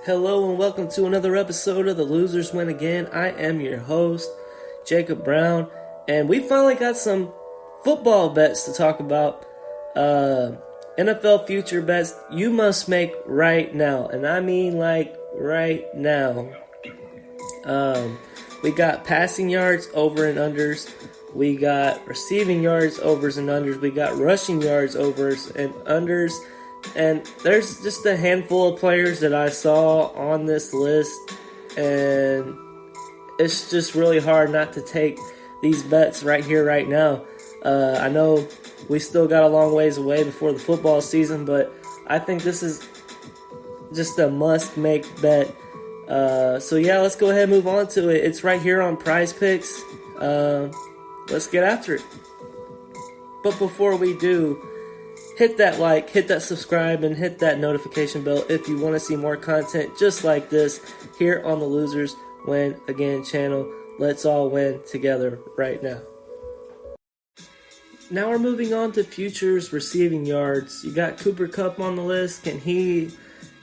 Hello and welcome to another episode of The Losers Win Again. I am your host, Jacob Brown, and we finally got some football bets to talk about. NFL future bets you must make right now, and I mean like right now. We got passing yards, over and unders. We got receiving yards, overs and unders. We got rushing yards, overs and unders. And there's just a handful of players that I saw on this list, and it's just really hard not to take these bets right here, right now. I know we still got a long ways away before the football season, but I think this is just a must-make bet. So yeah, let's go ahead and move on to it. It's right here on prizepicks. Let's get after it. But before we do, hit that like, hit that subscribe, and hit that notification bell if you want to see more content just like this here on the Losers Win Again channel. Let's all win together right now. Now we're moving on to futures receiving yards. You got Cooper Kupp on the list. Can he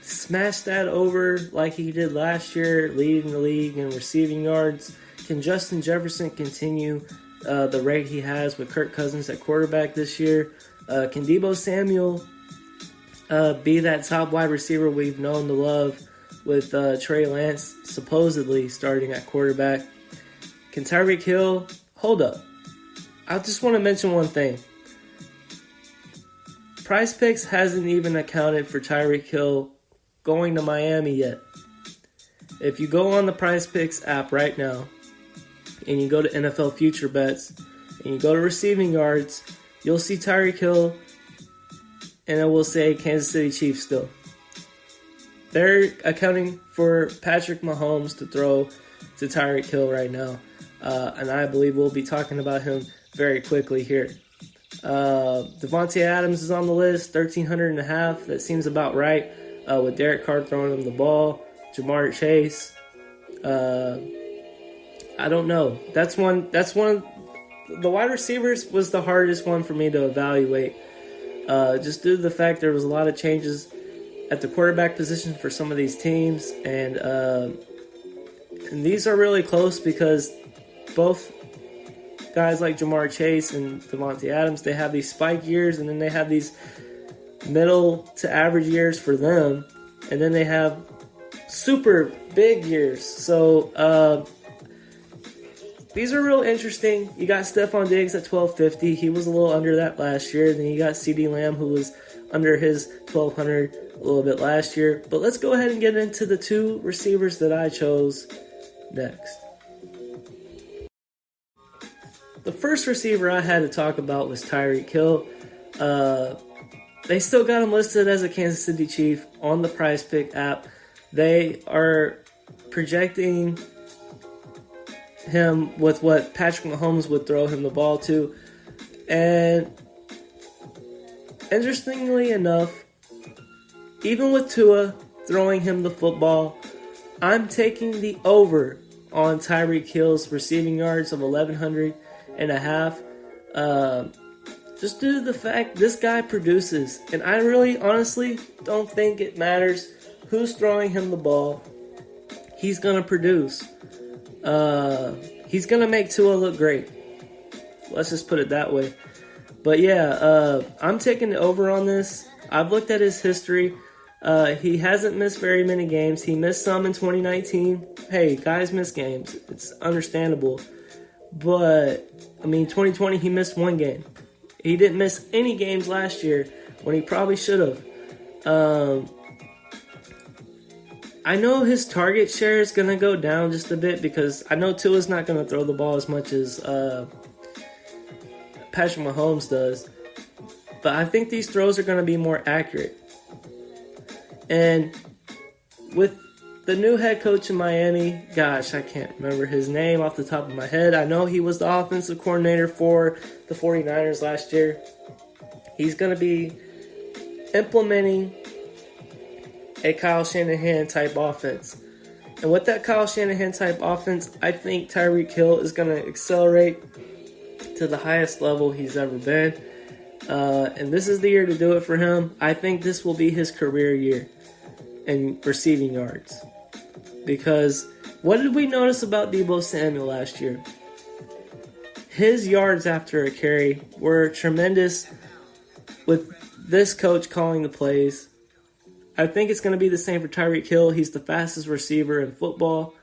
smash that over like he did last year, leading the league in receiving yards? Can Justin Jefferson continue the rate he has with Kirk Cousins at quarterback this year? Can Deebo Samuel be that top wide receiver we've known to love with Trey Lance supposedly starting at quarterback? Can Tyreek Hill? Hold up. I just want to mention one thing. PrizePicks hasn't even accounted for Tyreek Hill going to Miami yet. If you go on the PrizePicks app right now and you go to NFL Future Bets and you go to receiving yards, you'll see Tyreek Hill, and it will say Kansas City Chiefs still. They're accounting for Patrick Mahomes to throw to Tyreek Hill right now. And I believe we'll be talking about him very quickly here. Devontae Adams is on the list, 1,300.5. That seems about right with Derek Carr throwing him the ball. Jamar Chase. I don't know. That's one. The wide receivers was the hardest one for me to evaluate, just due to the fact there was a lot of changes at the quarterback position for some of these teams, and these are really close because both guys like Jamar Chase and Devontae Adams, they have these spike years, and then they have these middle to average years for them, and then they have super big years. So these are real interesting. You got Stephon Diggs at 1,250. He was a little under that last year. Then you got CeeDee Lamb, who was under his 1,200 a little bit last year. But let's go ahead and get into the two receivers that I chose next. The first receiver I had to talk about was Tyreek Hill. They still got him listed as a Kansas City Chief on the PrizePick app. They are projecting him with what Patrick Mahomes would throw him the ball to. And interestingly enough, even with Tua throwing him the football, I'm taking the over on Tyreek Hill's receiving yards of 1,100.5. Just due to the fact this guy produces. And I really honestly don't think it matters who's throwing him the ball. He's going to produce. He's going to make Tua look great. Let's just put it that way. But yeah, I'm taking the over on this. I've looked at his history. He hasn't missed very many games. He missed some in 2019. Hey, guys miss games. It's understandable. But, 2020 he missed one game. He didn't miss any games last year when he probably should have. I know his target share is going to go down just a bit because I know Tua's not going to throw the ball as much as Patrick Mahomes does. But I think these throws are going to be more accurate. And with the new head coach in Miami, gosh, I can't remember his name off the top of my head. I know he was the offensive coordinator for the 49ers last year. He's going to be implementing a Kyle Shanahan type offense. And with that Kyle Shanahan type offense, I think Tyreek Hill is going to accelerate to the highest level he's ever been. And this is the year to do it for him. I think this will be his career year. in receiving yards. Because what did we notice about Deebo Samuel last year? His yards after a carry were tremendous with this coach calling the plays. I think it's going to be the same for Tyreek Hill. He's the fastest receiver in football.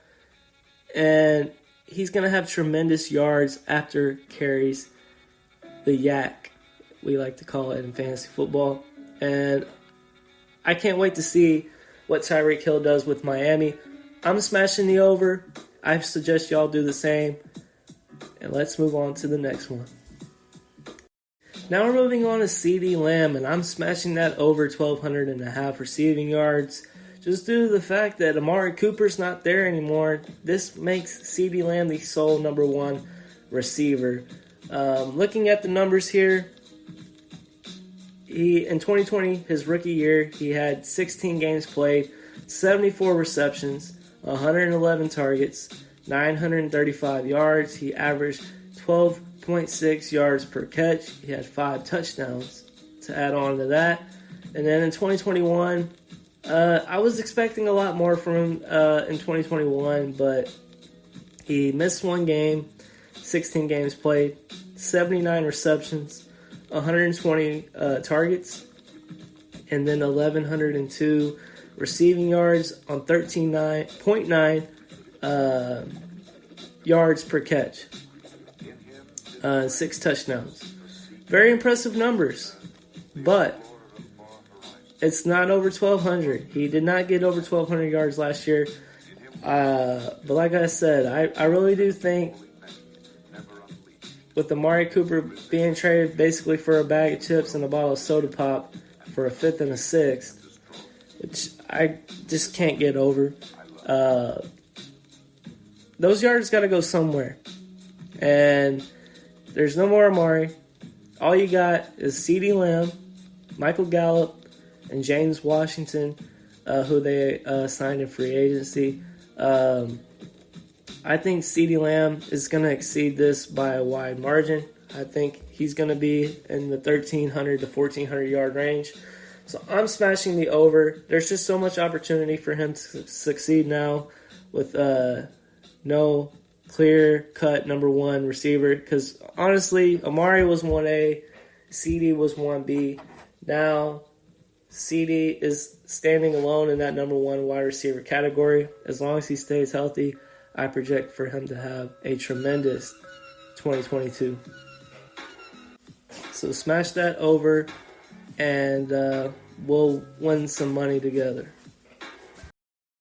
And he's going to have tremendous yards after carries. The yak, we like to call it in fantasy football. And I can't wait to see what Tyreek Hill does with Miami. I'm smashing the over. I suggest y'all do the same. And let's move on to the next one. Now we're moving on to CeeDee Lamb, and I'm smashing that over 1,200.5 receiving yards. Just due to the fact that Amari Cooper's not there anymore, this makes CeeDee Lamb the sole number one receiver. Looking at the numbers here, in 2020, his rookie year, he had 16 games played, 74 receptions, 111 targets, 935 yards. He averaged 12.6 yards per catch. He had 5 touchdowns to add on to that. And then in 2021, I was expecting a lot more from him in 2021, but he missed one game, 16 games played, 79 receptions, 120 targets, and then 1,102 receiving yards on 13.9 yards per catch. 6 touchdowns. Very impressive numbers, but it's not over 1,200. He did not get over 1,200 yards last year. But like I said, I really do think with Amari Cooper being traded basically for a bag of chips and a bottle of soda pop for a 5th and a 6th, which I just can't get over. Those yards got to go somewhere. And there's no more Amari. All you got is CeeDee Lamb, Michael Gallup, and James Washington, who they signed in free agency. I think CeeDee Lamb is going to exceed this by a wide margin. I think he's going to be in the 1,300 to 1,400 yard range. So I'm smashing the over. There's just so much opportunity for him to succeed now with no clear-cut number one receiver. Because honestly, Amari was 1A, CeeDee was 1B. Now CeeDee is standing alone in that number one wide receiver category. As long as he stays healthy, I project for him to have a tremendous 2022. So smash that over, and we'll win some money together.